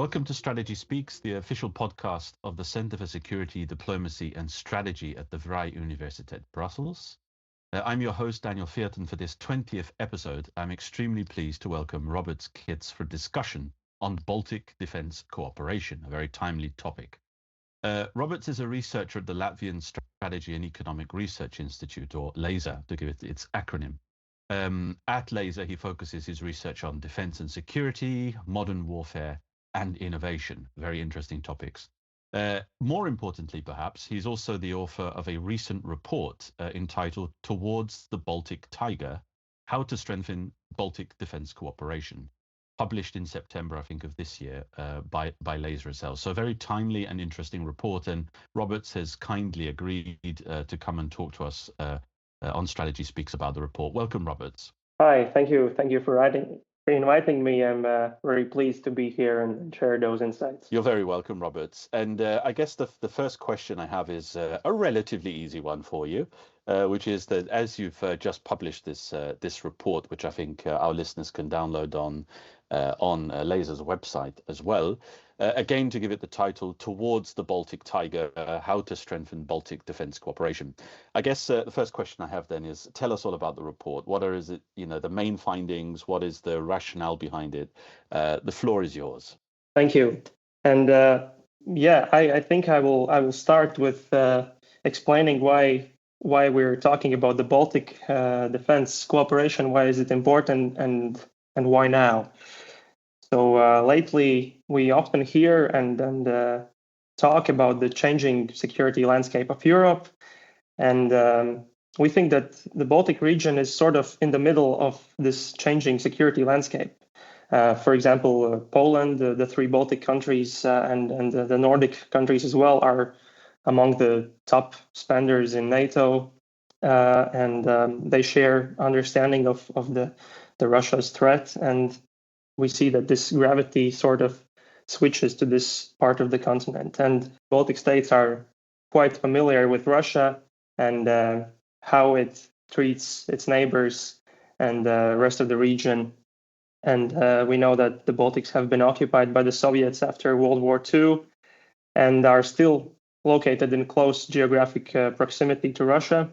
Welcome to Strategy Speaks, the official podcast of the Center for Security, Diplomacy and Strategy at the Vrije Universiteit Brussels. I'm your host, Daniel Fiott, and for this 20th episode, I'm extremely pleased to welcome Robert Kitts for discussion on Baltic defense cooperation, a very timely topic. Roberts is a researcher at the Latvian Strategy and Economic Research Institute, or LASER, to give it its acronym. At LASER, he focuses his research on defense and security, modern warfare, and innovation. Very interesting topics. More importantly, perhaps, he's also the author of a recent report entitled Towards the Baltic Tiger, How to Strengthen Baltic Defense Cooperation, published in September, I think, of this year by LASER itself. So a very timely and interesting report, and Roberts has kindly agreed to come and talk to us on Strategy Speaks about the report. Welcome, Roberts. Hi, thank you for inviting me. I'm very pleased to be here and share those insights. You're very welcome, Roberts. And I guess the first question I have is a relatively easy one for you, which is that as you've just published this report, which I think our listeners can download on LASER's website as well. Again, to give it the title, Towards the Baltic Tiger, How to Strengthen Baltic Defense Cooperation. I guess the first question I have then is, tell us all about the report. What are the main findings? What is the rationale behind it? The floor is yours. Thank you. And I think I will start with explaining why we're talking about the Baltic defense cooperation. Why is it important, and why now? So lately, we often hear and talk about the changing security landscape of Europe. And we think that the Baltic region is sort of in the middle of this changing security landscape. For example, Poland, the three Baltic countries and the Nordic countries as well are among the top spenders in NATO. And they share understanding of the Russia's threat. And we see that this gravity sort of switches to this part of the continent. And Baltic states are quite familiar with Russia and how it treats its neighbors and the rest of the region. And we know that the Baltics have been occupied by the Soviets after World War II and are still located in close geographic proximity to Russia.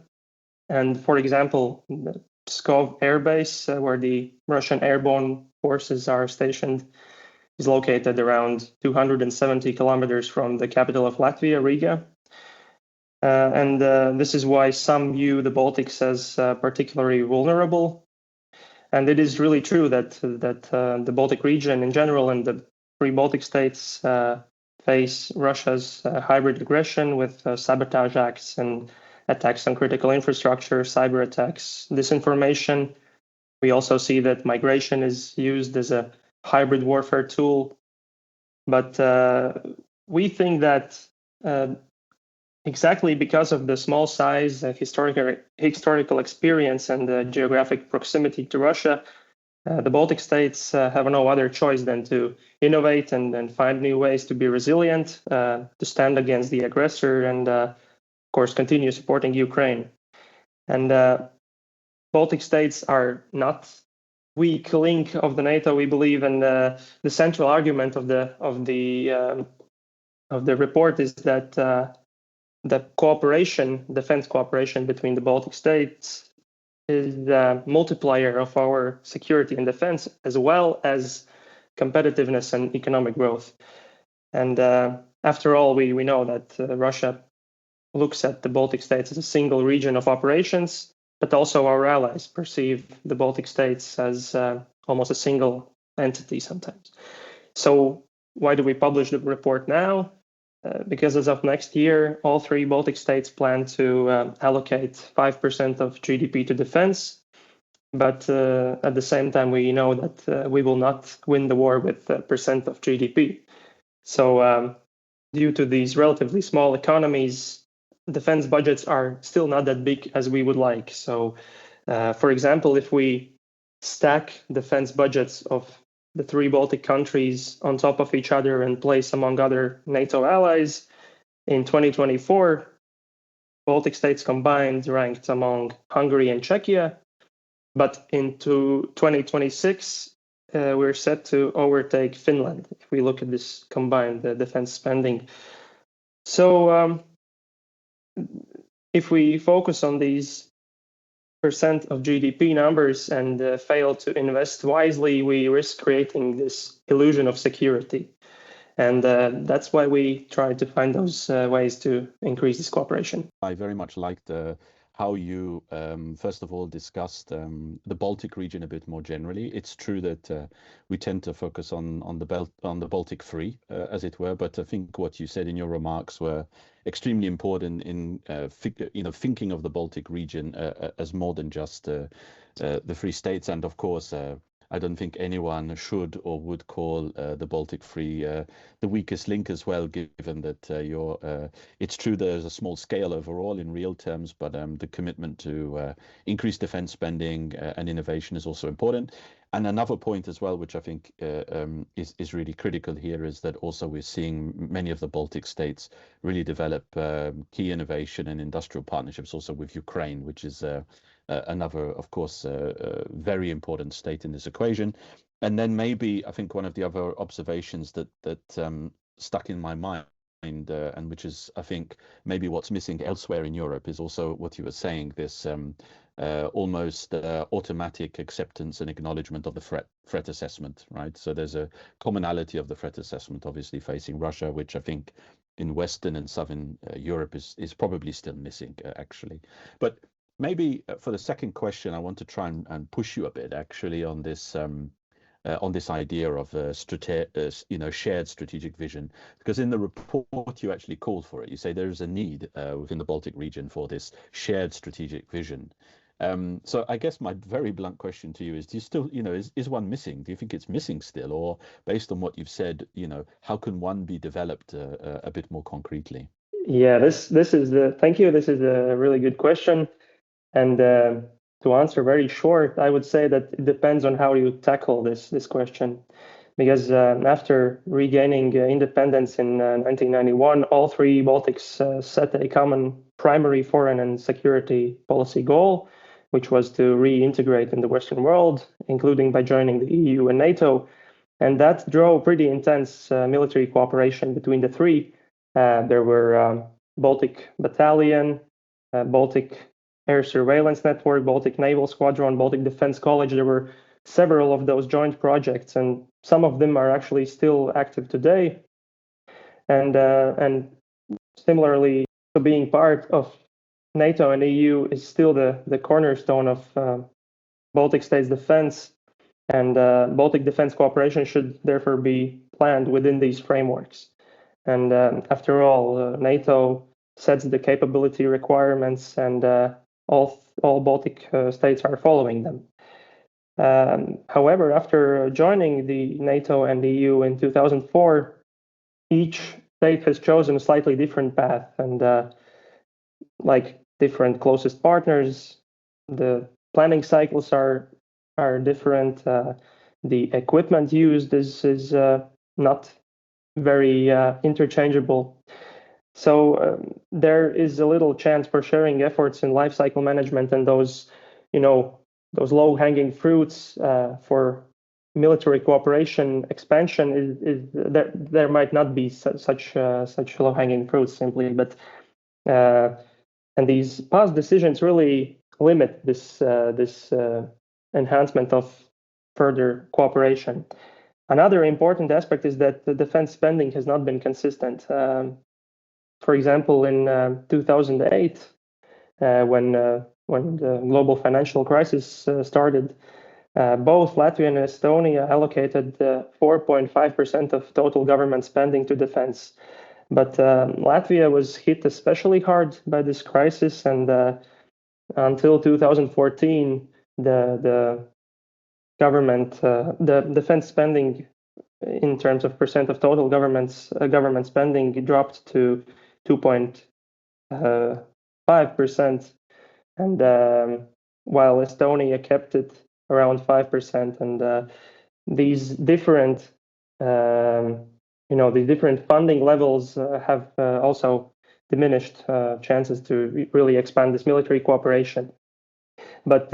And for example, the Pskov Air Base, where the Russian airborne forces are stationed, is located around 270 kilometers from the capital of Latvia, Riga. And this is why some view the Baltics as particularly vulnerable. And it is really true that the Baltic region in general and the three Baltic states face Russia's hybrid aggression with sabotage acts and attacks on critical infrastructure, cyber attacks, disinformation. We also see that migration is used as a hybrid warfare tool. But we think that exactly because of the small size, historical experience, and the geographic proximity to Russia, the Baltic states have no other choice than to innovate and find new ways to be resilient, to stand against the aggressor, and of course, continue supporting Ukraine. And Baltic states are not weak link of the NATO, we believe, and the central argument of the report is that the defense cooperation between the Baltic states is the multiplier of our security and defense, as well as competitiveness and economic growth. And after all, we know that Russia looks at the Baltic states as a single region of operations, but also our allies perceive the Baltic states as almost a single entity sometimes. So why do we publish the report now? Because as of next year, all three Baltic states plan to allocate 5% of GDP to defense. But at the same time, we know that we will not win the war with percent of GDP. So due to these relatively small economies, defense budgets are still not that big as we would like. So, for example, if we stack defense budgets of the three Baltic countries on top of each other and place among other NATO allies, in 2024, Baltic states combined ranked among Hungary and Czechia. But into 2026, we're set to overtake Finland if we look at this combined defense spending. So if we focus on these percent of GDP numbers and fail to invest wisely, we risk creating this illusion of security. And that's why we try to find those ways to increase this cooperation. I very much liked how you, first of all, discussed the Baltic region a bit more generally. It's true that we tend to focus on the Baltic Free, as it were. But I think what you said in your remarks were extremely important in thinking of the Baltic region as more than just the free states. And of course, I don't think anyone should or would call the Baltic Free the weakest link as well, given that it's true there's a small scale overall in real terms, but the commitment to increase defense spending and innovation is also important. And another point as well, which I think is really critical here, is that also we're seeing many of the Baltic states really develop key innovation and industrial partnerships also with Ukraine, which is another, of course, very important state in this equation. And then maybe I think one of the other observations that stuck in my mind, and which is, I think, maybe what's missing elsewhere in Europe, is also what you were saying, this almost automatic acceptance and acknowledgement of the threat assessment, right? So there's a commonality of the threat assessment, obviously facing Russia, which I think in Western and Southern Europe is probably still missing, actually. But maybe for the second question, I want to try and push you a bit, actually, on this idea of shared strategic vision, because in the report you actually called for it. You say there is a need within the Baltic region for this shared strategic vision. So I guess my very blunt question to you is: do you still, is one missing? Do you think it's missing still, or based on what you've said, how can one be developed a bit more concretely? Yeah, thank you. This is a really good question. And to answer very short, I would say that it depends on how you tackle this question. Because after regaining independence in 1991, all three Baltics set a common primary foreign and security policy goal, which was to reintegrate in the Western world, including by joining the EU and NATO. And that drove pretty intense military cooperation between the three. There were Baltic Battalion, Baltic Air Surveillance Network, Baltic Naval Squadron, Baltic Defense College. There were several of those joint projects, and some of them are actually still active today. And similarly, being part of NATO and EU is still the cornerstone of Baltic states' defense, and Baltic defense cooperation should therefore be planned within these frameworks. And after all, NATO sets the capability requirements, and all Baltic states are following them. However, after joining the NATO and the EU in 2004, each state has chosen a slightly different path, and like different closest partners, the planning cycles are different. The equipment used is not very interchangeable. So there is a little chance for sharing efforts in life cycle management, and those low-hanging fruits for military cooperation expansion is there might not be such low-hanging fruits simply, but and these past decisions really limit this enhancement of further cooperation. Another important aspect is that the defense spending has not been consistent. For example, in 2008, when the global financial crisis started, both Latvia and Estonia allocated 4.5% of total government spending to defense. But Latvia was hit especially hard by this crisis, and until 2014, the defense spending in terms of percent of total government spending dropped to 2.5%, and while Estonia kept it around 5%. And these different the different funding levels have also diminished chances to really expand this military cooperation. But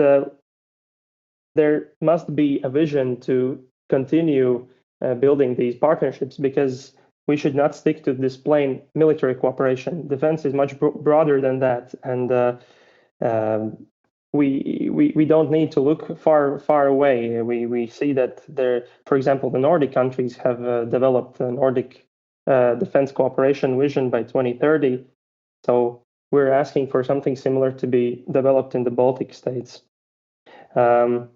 there must be a vision to continue building these partnerships, because we should not stick to this plain military cooperation. Defense is much broader than that, and we don't need to look far away. We see that there, for example, the Nordic countries have developed a Nordic defense cooperation vision by 2030. So we're asking for something similar to be developed in the Baltic states. And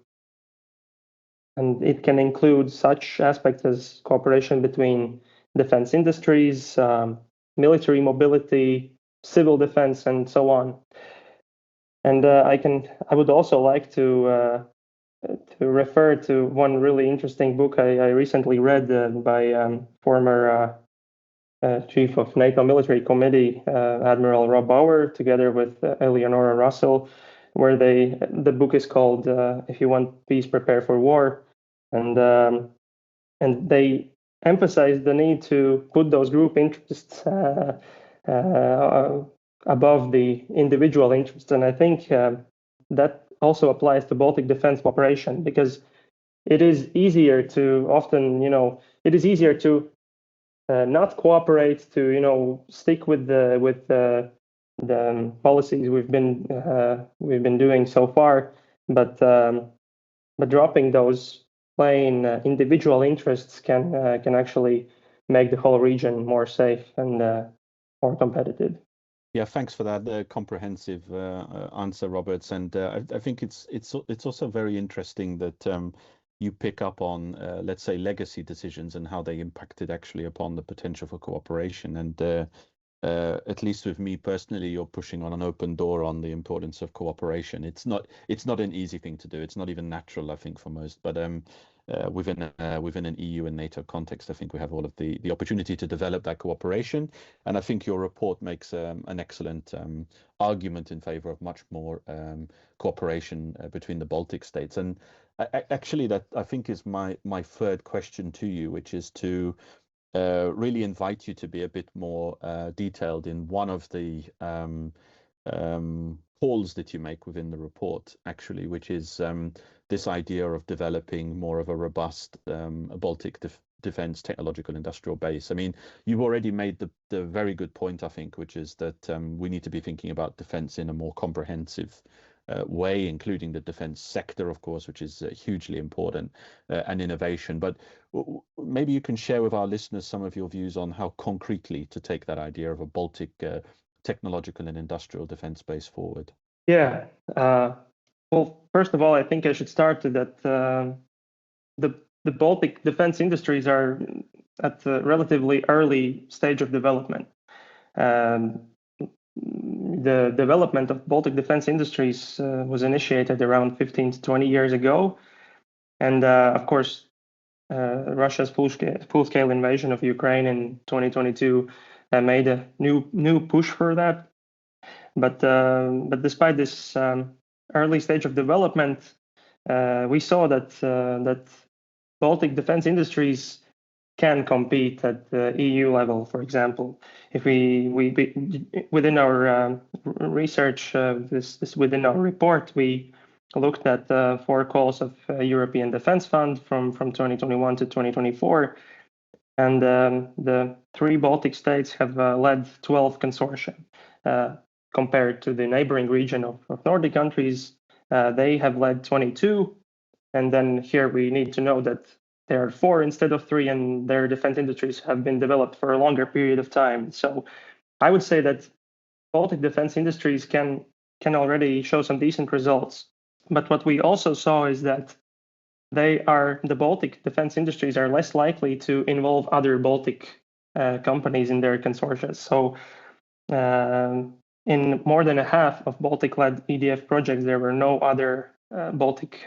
it can include such aspects as cooperation between defense industries, military mobility, civil defense, and so on. And I would also like to refer to one really interesting book I recently read by former Chief of NATO Military Committee, Admiral Rob Bauer, together with Eleonora Russell, where the book is called "If You Want Peace, Prepare for War," and they emphasize the need to put those group interests above the individual interests, and I think that also applies to Baltic defense cooperation, because it is easier to it is easier to not cooperate, to stick with the policies we've been doing so far, but dropping those plain individual interests can actually make the whole region more safe and more competitive. Yeah, thanks for that comprehensive answer, Roberts. And I think it's also very interesting that you pick up on, let's say, legacy decisions and how they impacted actually upon the potential for cooperation. And at least with me personally, you're pushing on an open door on the importance of cooperation. It's not an easy thing to do. It's not even natural, I think, for most. But within an EU and NATO context, I think we have all of the opportunity to develop that cooperation. And I think your report makes an excellent argument in favor of much more cooperation between the Baltic states. And actually, that I think is my third question to you, which is to really invite you to be a bit more detailed in one of the calls that you make within the report, actually, which is this idea of developing more of a robust Baltic defense technological industrial base. I mean, you've already made the very good point, I think, which is that we need to be thinking about defense in a more comprehensive way, including the defense sector, of course, which is hugely important, and innovation. But maybe you can share with our listeners some of your views on how concretely to take that idea of a Baltic technological and industrial defense base forward. Yeah. Well, first of all, I think I should start with that the Baltic defense industries are at a relatively early stage of development. The development of Baltic defense industries was initiated around 15 to 20 years ago. And of course, Russia's full-scale invasion of Ukraine in 2022 made a new push for that. But despite this early stage of development, we saw that Baltic defense industries can compete at the EU level. For example, if we within our research, within our report, we looked at 4 calls of European Defence Fund from 2021 to 2024, and the 3 Baltic states have led 12 consortia. Compared to the neighboring region of Nordic countries, they have led 22, and then here we need to know that there are 4 instead of 3, and their defense industries have been developed for a longer period of time. So I would say that Baltic defense industries can already show some decent results. But what we also saw is that the Baltic defense industries are less likely to involve other Baltic companies in their consortia. So in more than a half of Baltic-led EDF projects, there were no other Baltic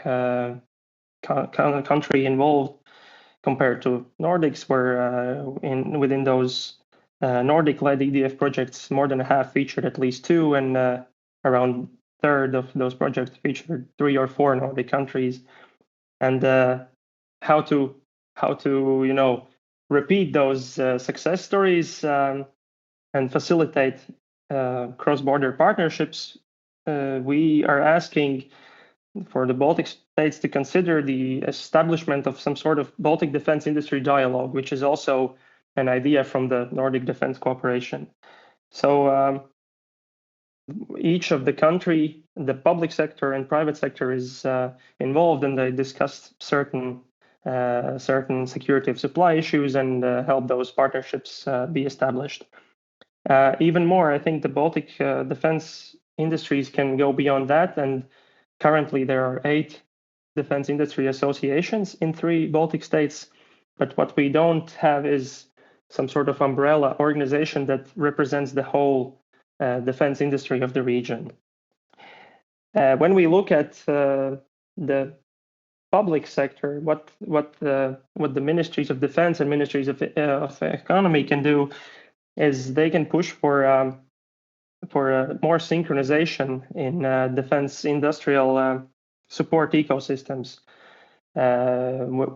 country involved, compared to Nordics, where within those Nordic-led EDF projects, more than a half featured at least 2, and around a third of those projects featured 3 or 4 Nordic countries. And how to repeat those success stories and facilitate cross-border partnerships, we are asking for the Baltic states to consider the establishment of some sort of Baltic defense industry dialogue, which is also an idea from the Nordic Defense Cooperation. So each of the country, the public sector and private sector is involved, and they discuss certain security of supply issues and help those partnerships be established. Even more, I think the Baltic defense industries can go beyond that, and currently there are 8 defense industry associations in 3 Baltic states, but what we don't have is some sort of umbrella organization that represents the whole defense industry of the region. When we look at the public sector, what the ministries of defense and ministries of economy can do is they can push for more synchronization in defense industrial support ecosystems.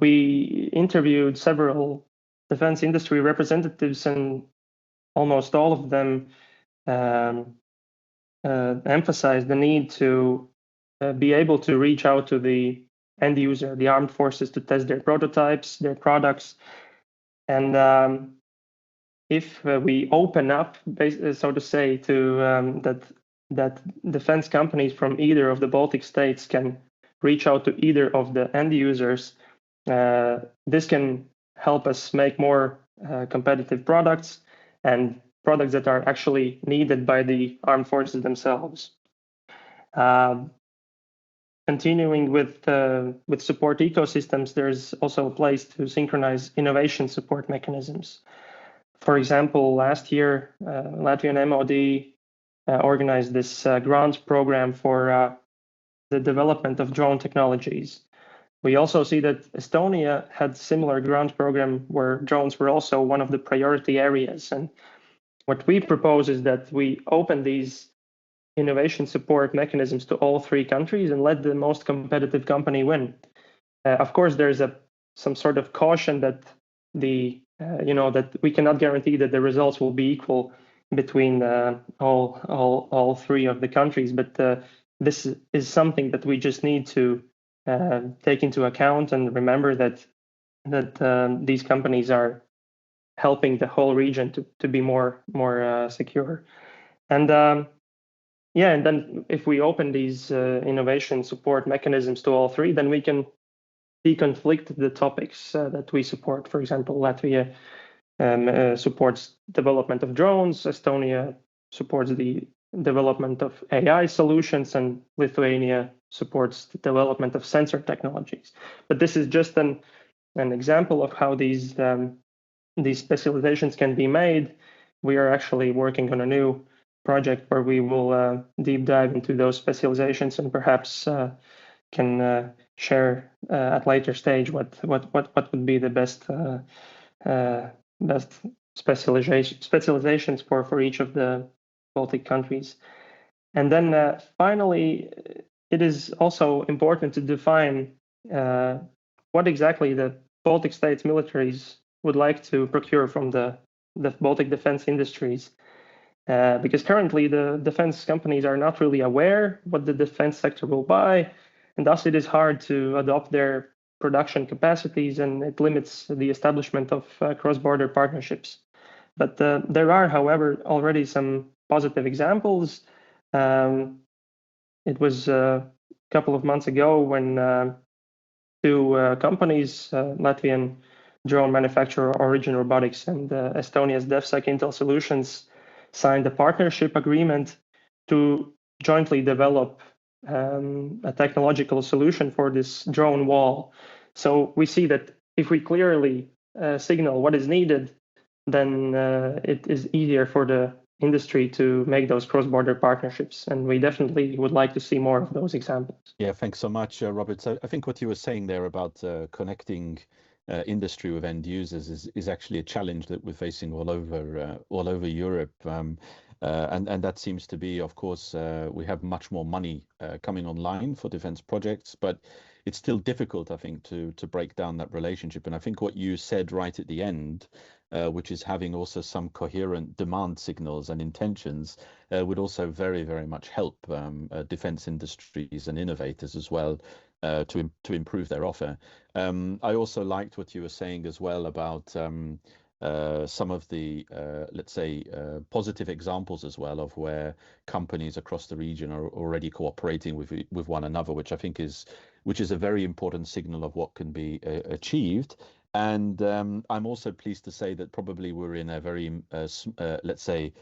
We interviewed several defense industry representatives, and almost all of them emphasize the need to be able to reach out to the end user, the armed forces, to test their prototypes, their products. And if we open up, so to say, to that defense companies from either of the Baltic states can reach out to either of the end users, this can help us make more competitive products and products that are actually needed by the armed forces themselves. Continuing with support ecosystems, there's also a place to synchronize innovation support mechanisms. For example, last year, Latvian MOD organized this grant program for the development of drone technologies. We also see that Estonia had similar grant program where drones were also one of the priority areas. And what we propose is that we open these innovation support mechanisms to all 3 countries and let the most competitive company win. Of course, there's some sort of caution that that we cannot guarantee that the results will be equal between all 3 of the countries, but this is something that we just need to take into account and remember that these companies are helping the whole region to be more secure. And and then if we open these innovation support mechanisms to all 3, then we can deconflict the topics that we support. For example, Latvia supports development of drones, Estonia supports the development of AI solutions, and Lithuania supports the development of sensor technologies. But this is just an example of how these specializations can be made. We are actually working on a new project where we will deep dive into those specializations and perhaps can share at later stage what would be the best specializations for each of the Baltic countries. And then finally, it is also important to define what exactly the Baltic states militaries would like to procure from the Baltic defense industries. Because currently the defense companies are not really aware what the defense sector will buy, and thus it is hard to adopt their production capacities, and it limits the establishment of cross-border partnerships. But there are, however, already some positive examples. It was a couple of months ago when 2 companies, Latvian drone manufacturer Origin Robotics and Estonia's DevSec Intel Solutions, signed a partnership agreement to jointly develop a technological solution for this drone wall. So we see that if we clearly signal what is needed, then it is easier for the industry to make those cross-border partnerships. And we definitely would like to see more of those examples. Yeah, thanks so much, Robert. So I think what you were saying there about connecting industry with end users is actually a challenge that we're facing all over Europe. And that seems to be, of course, we have much more money coming online for defense projects, but it's still difficult, I think, to break down that relationship. And I think what you said right at the end which is having also some coherent demand signals and intentions, would also very, very much help defense industries and innovators as well to improve their offer. I also liked what you were saying as well about some of the, let's say, positive examples as well of where companies across the region are already cooperating with one another, which I think is a very important signal of what can be achieved. And I'm also pleased to say that probably we're in a very, let's say,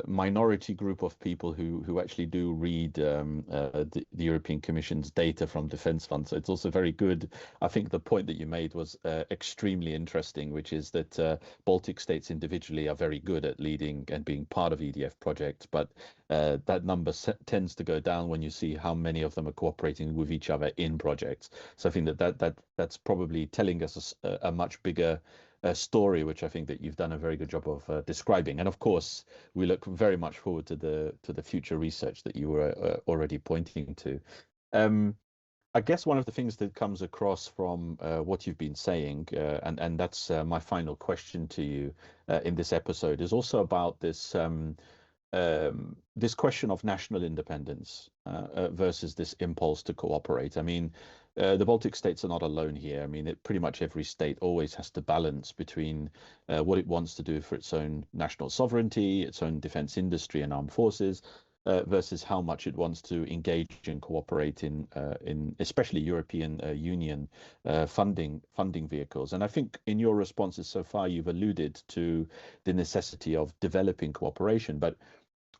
minority group of people who actually do read the European Commission's data from defense funds. So it's also very good. I think the point that you made was extremely interesting, which is that Baltic states individually are very good at leading and being part of EDF projects, but that number tends to go down when you see how many of them are cooperating with each other in projects. So I think that's probably telling us a much bigger story, which I think that you've done a very good job of describing. And of course, we look very much forward to the future research that you were already pointing to. I guess one of the things that comes across from what you've been saying, and that's my final question to you in this episode, is also about this question of national independence versus this impulse to cooperate. I mean, the Baltic states are not alone here. I mean, pretty much every state always has to balance between what it wants to do for its own national sovereignty, its own defense industry and armed forces, versus how much it wants to engage and cooperate in especially European Union funding vehicles. And I think in your responses so far, you've alluded to the necessity of developing cooperation, but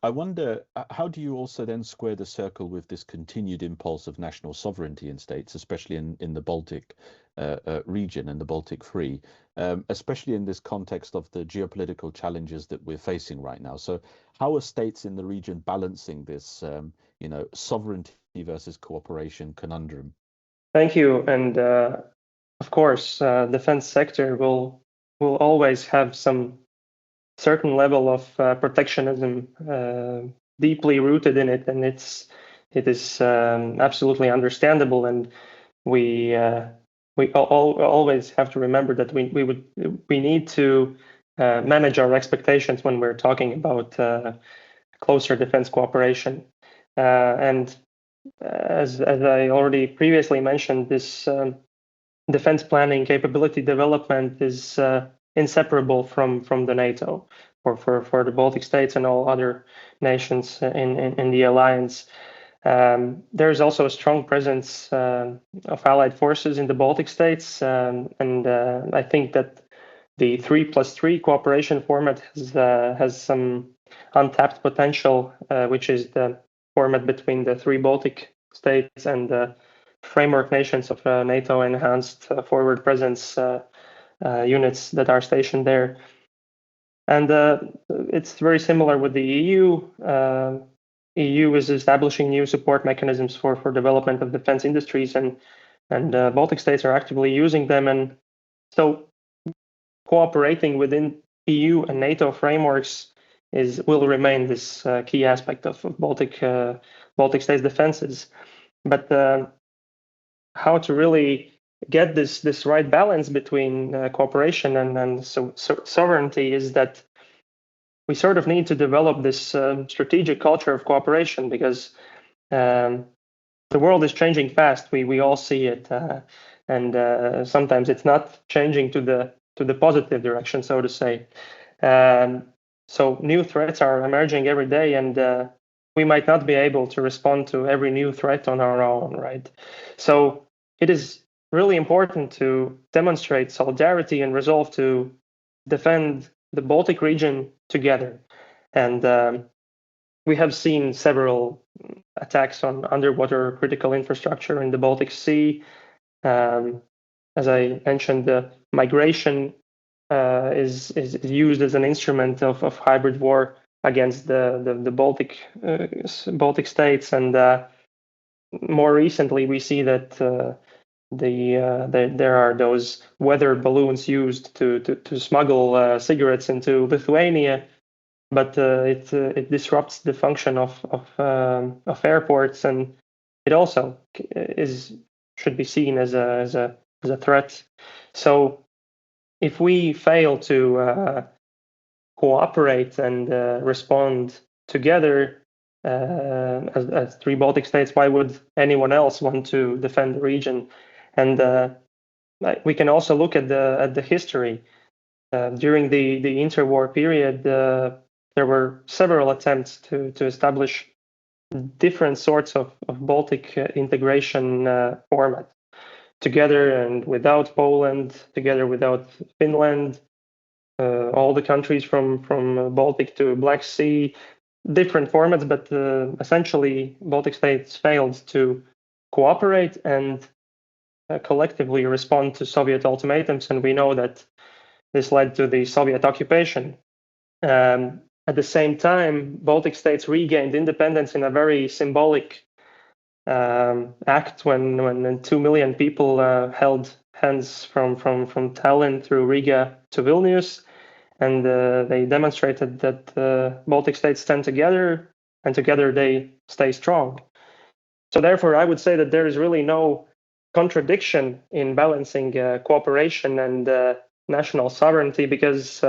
I wonder, how do you also then square the circle with this continued impulse of national sovereignty in states, especially in the Baltic region and the Baltic Free, especially in this context of the geopolitical challenges that we're facing right now? So how are states in the region balancing this, sovereignty versus cooperation conundrum? Thank you. And of course, defense sector will always have some certain level of protectionism deeply rooted in it, and it is absolutely understandable. And we always have to remember that we need to manage our expectations when we're talking about closer defense cooperation. And as I already previously mentioned, this defense planning capability development is inseparable from the NATO for the Baltic states and all other nations in the alliance. There's also a strong presence of allied forces in the Baltic states, and I think that the 3+3 cooperation format has some untapped potential, which is the format between the three Baltic states and the framework nations of NATO enhanced forward presence units that are stationed there. And it's very similar with the EU. EU is establishing new support mechanisms for development of defense industries, and Baltic states are actively using them. And so cooperating within EU and NATO frameworks will remain this key aspect of Baltic states defenses. But how to really get this right balance between cooperation and sovereignty is that we sort of need to develop this strategic culture of cooperation, because the world is changing fast. We all see it, and sometimes it's not changing to the positive direction, so to say. So new threats are emerging every day, and we might not be able to respond to every new threat on our own, right? So it is really important to demonstrate solidarity and resolve to defend the Baltic region together. And we have seen several attacks on underwater critical infrastructure in the Baltic Sea. As I mentioned, the migration is used as an instrument of hybrid war against the Baltic states, and more recently we see that there are those weather balloons used to smuggle cigarettes into Lithuania, but it disrupts the function of airports, and it also should be seen as a threat. So if we fail to cooperate and respond together as three Baltic states, why would anyone else want to defend the region? And we can also look at the history. During the interwar period, there were several attempts to establish different sorts of Baltic integration format, together and without Poland, together without Finland, all the countries from Baltic to Black Sea, different formats, but essentially Baltic states failed to cooperate and collectively respond to Soviet ultimatums, and we know that this led to the Soviet occupation. At the same time, Baltic states regained independence in a very symbolic act when 2 million people held hands from Tallinn through Riga to Vilnius, and they demonstrated that Baltic states stand together, and together they stay strong. So therefore, I would say that there is really no contradiction in balancing cooperation and national sovereignty, because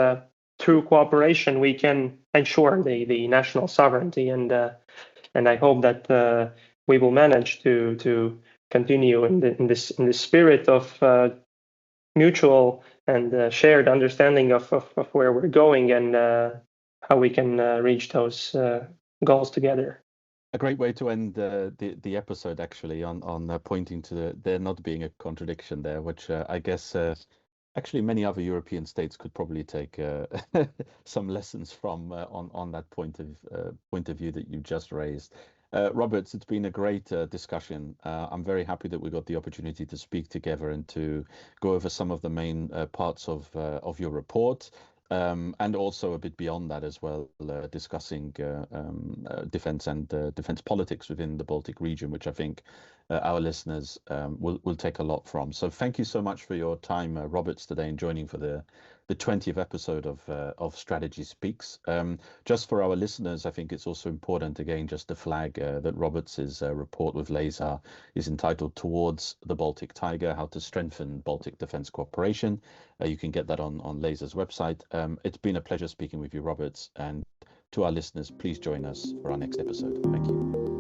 through cooperation we can ensure the national sovereignty, and I hope that we will manage to continue in this spirit of mutual and shared understanding of where we're going and how we can reach those goals together. A great way to end the episode, actually, on pointing to there not being a contradiction there, which I guess actually many other European states could probably take some lessons from on that point of view that you just raised. Roberts, it's been a great discussion. I'm very happy that we got the opportunity to speak together and to go over some of the main parts of your report. And also a bit beyond that as well, discussing defense and defense politics within the Baltic region, which I think our listeners will take a lot from. So thank you so much for your time, Roberts, today, and joining for the 20th episode of Strategy Speaks. Just for our listeners, I think it's also important, again, just to flag that Roberts's report with Laser is entitled Towards the Baltic Tiger, How to Strengthen Baltic Defense Cooperation. You can get that on Laser's website. It's been a pleasure speaking with you, Roberts, and to our listeners, please join us for our next episode. Thank you.